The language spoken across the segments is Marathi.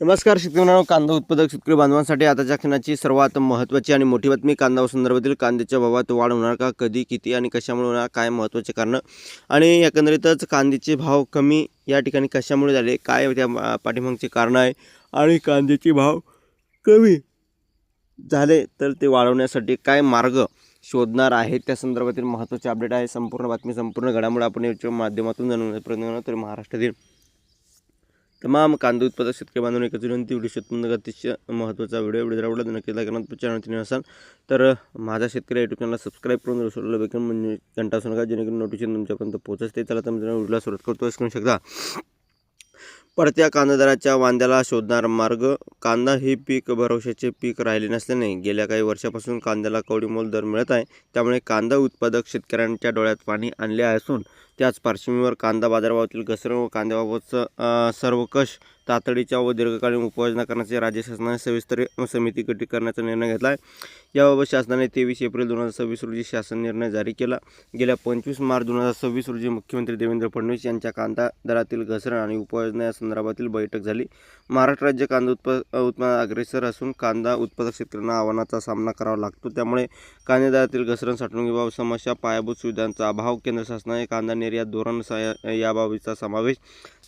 नमस्कार शेतकरी मित्रांनो, कांदा उत्पादक शेतकरी बांधवांसाठी आताच्या क्षणाची सर्वात महत्त्वाची आणि मोठी बातमी. कांदा संदर्भातील कांद्याच्या भावात वाढ होणार का, कधी, किती आणि कशामुळे होणार, काय महत्त्वाचे कारण आणि एकंदरीतच कांद्याचे भाव कमी या ठिकाणी कशामुळे झाले, काय त्या पाठीमागचे कारण आहे आणि कांद्याचे भाव कमी झाले तर ते वाढवण्यासाठी काय मार्ग शोधणार आहे, त्या संदर्भातील महत्त्वाचे अपडेट आहे. संपूर्ण बातमी, संपूर्ण घडामोडी आपण याच्या माध्यमातून जाणून घेण्याचा प्रयत्न करणार. तर महाराष्ट्रातील तमाम कांदा उत्पादक शेतकरी बांधवांना एकच विनंती, व्हिडिओ शेतकरी अतिशय महत्त्वाचा व्हिडिओ जर आवडला तर नक्की लाईक करा. चॅनल असाल तर माझा शेतकरी यूट्यूब चॅनल सबस्क्राईब करून सोडलं बेकन म्हणजे घंटा असू नका, जेणेकरून नोटिफिकेशन तुमच्यापर्यंत पोहोचते. चला तर मित्रांनो, व्हिडिओला सुरुवात करतो. करू शकता पडत्या कांदादराच्या वांद्याला शोधणार मार्ग. कांदा हे पीक भरवशाचे पीक राहिले नसल्याने गेल्या काही वर्षापासून कांद्याला कवडीमोल दर मिळत आहे. त्यामुळे कांदा उत्पादक शेतकऱ्यांच्या डोळ्यात पाणी आणले असून त्याच पार्श्वभूमीवर कांदा बाजारभावातील घसरण व कांद्याबाबतचं सर्वकष तातडीच्या व दीर्घकालीन उपाययोजना करण्याचे राज्य शासनाने सविस्तर समिती गठीत करण्याचा निर्णय घेतला आहे. याबाबत शासनाने 23 एप्रिल 2026 रोजी शासन निर्णय जारी केला. गेल्या 25 मार्च 2026 रोजी मुख्यमंत्री देवेंद्र फडणवीस यांच्या कांदा दरातील घसरण आणि उपाययोजना या संदर्भातील बैठक झाली. महाराष्ट्र राज्य कांदा उत्पादन अग्रेसर असून कांदा उत्पादक शेतकऱ्यांना आव्हानाचा सामना करावा लागतो. त्यामुळे कांदा दरातील घसरण, साठवणुकीबाबत समस्या, पायाभूत सुविधांचा अभाव, केंद्र शासनाने कांदा निर्यात धोरण याबाबतचा समावेश,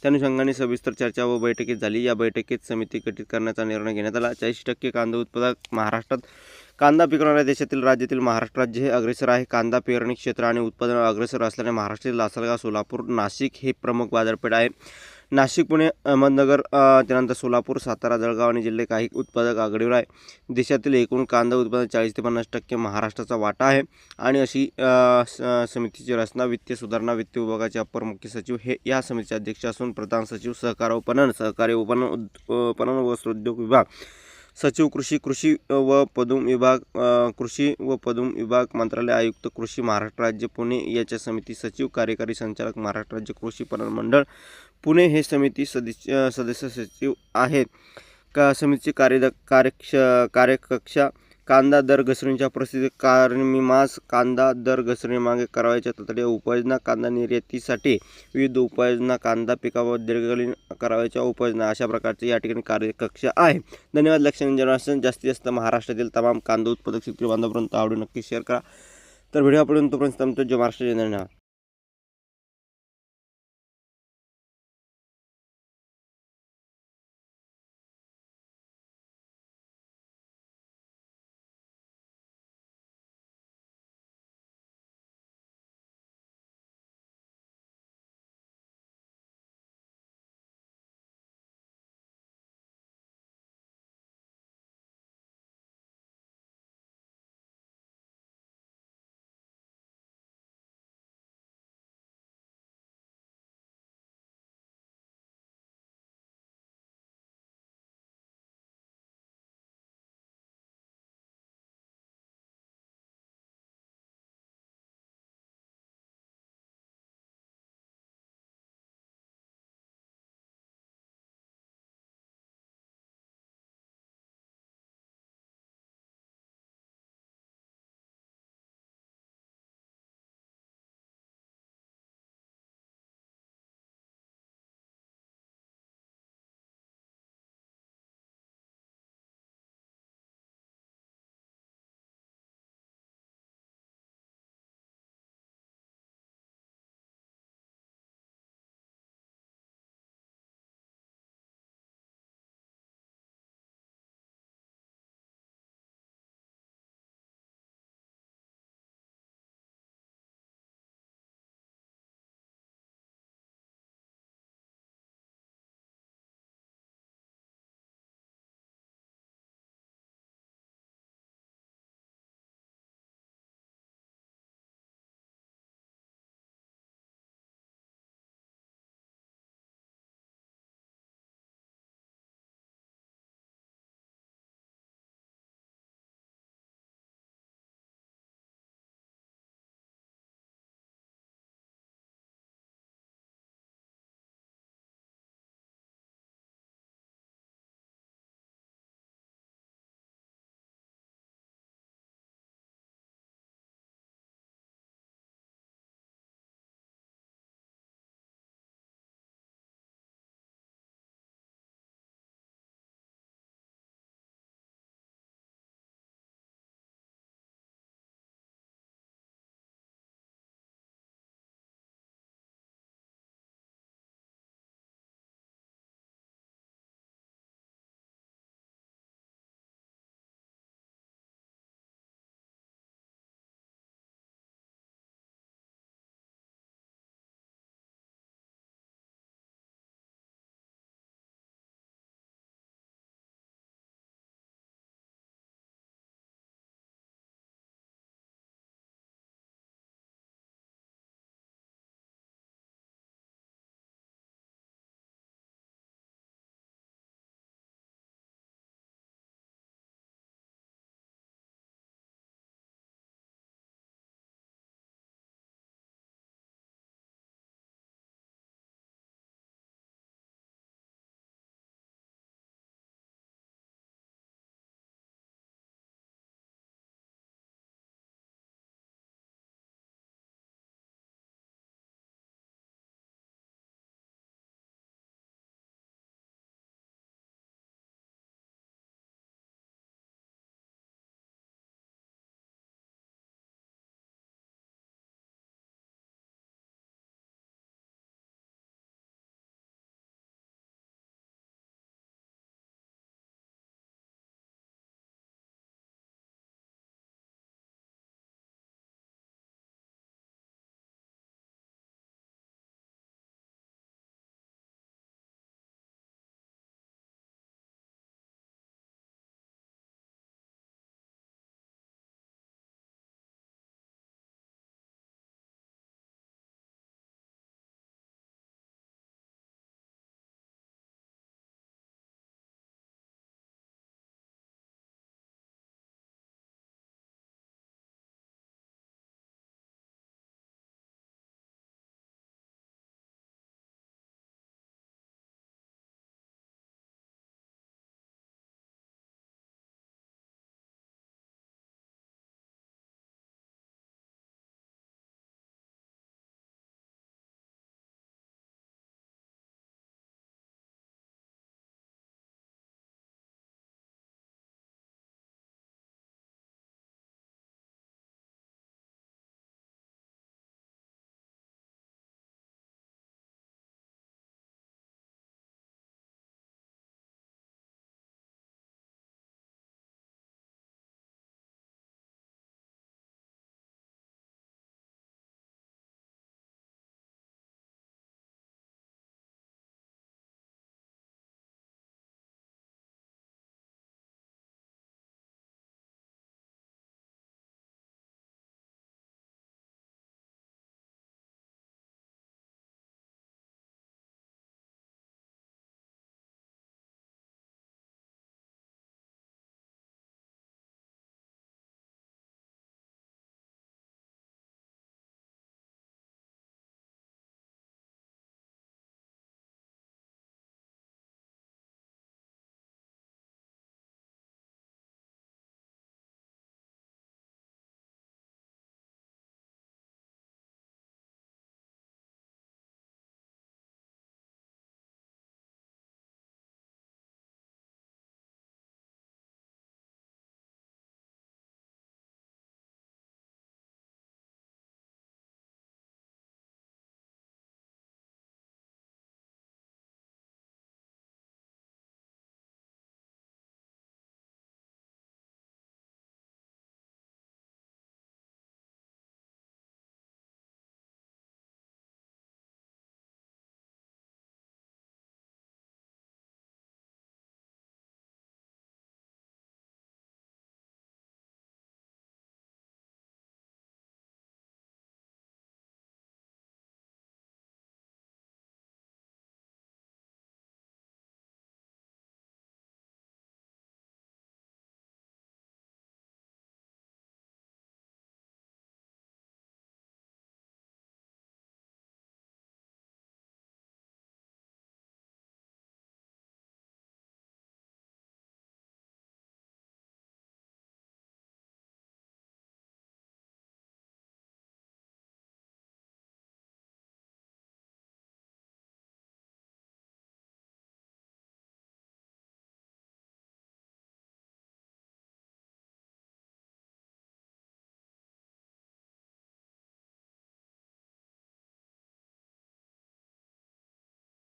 त्या अनुषंगाने सविस्तर चर्चा व बैठकीत झाली. या बैठकीत समिती गठीत करण्याचा निर्णय घेण्यात आला. 40% कांदा उत्पादक महाराष्ट्रात. कांदा पिकवणाऱ्या देशातील राज्यातील महाराष्ट्र राज्य हे अग्रेसर आहे. कांदा पेरणी क्षेत्र आणि उत्पादन अग्रेसर असल्याने महाराष्ट्रातील लासलगाव, सोलापूर, नाशिक हे प्रमुख बाजारपेठ आहे. नाशिक, पुणे, अहमदनगर, त्यानंतर सोलापूर, सातारा, जळगाव आणि जिल्हे काही उत्पादक आघाडीवर आहे. देशातील एकूण कांदा उत्पादन 40 ते 50% महाराष्ट्राचा वाटा आहे. आणि अशी समितीची रचना वित्तीय सुधारणा, वित्त विभागाचे अपर मुख्य सचिव हे या समितीचे अध्यक्ष असून प्रधान सचिव सहकारी विपणन व वस्त्रोद्योग विभाग, सचिव कृषी व पदुम विभाग, कृषी व पदुम विभाग मंत्रालय आयुक्त कृषी महाराष्ट्र राज्य पुणे याच्या समिती सचिव, कार्यकारी संचालक महाराष्ट्र राज्य कृषी पणन मंडळ पुणे हे समिती सदस्य सचिव आहेत. समितीची कार्यकक्षा. कांदा दर घसरणीच्या परिस्थितीत मीमांसा. कांदा दर घसरणीमागे करावयाच्या तातडीच्या उपाययोजना. कांदा निर्यातीसाठी विविध उपाययोजना. कांदा पिकाबाबत दीर्घकालीन करावयाच्या उपाययोजना. अशा प्रकारचे या ठिकाणी कार्यकक्ष आहे. धन्यवाद. लक्षणीय जास्तीत जास्त महाराष्ट्रातील तमाम कांदा उत्पादक शेतकरी बांधवांपर्यंत आवडून नक्की शेअर करा. तर व्हिडिओ आपण तोपर्यंत जो महाराष्ट्र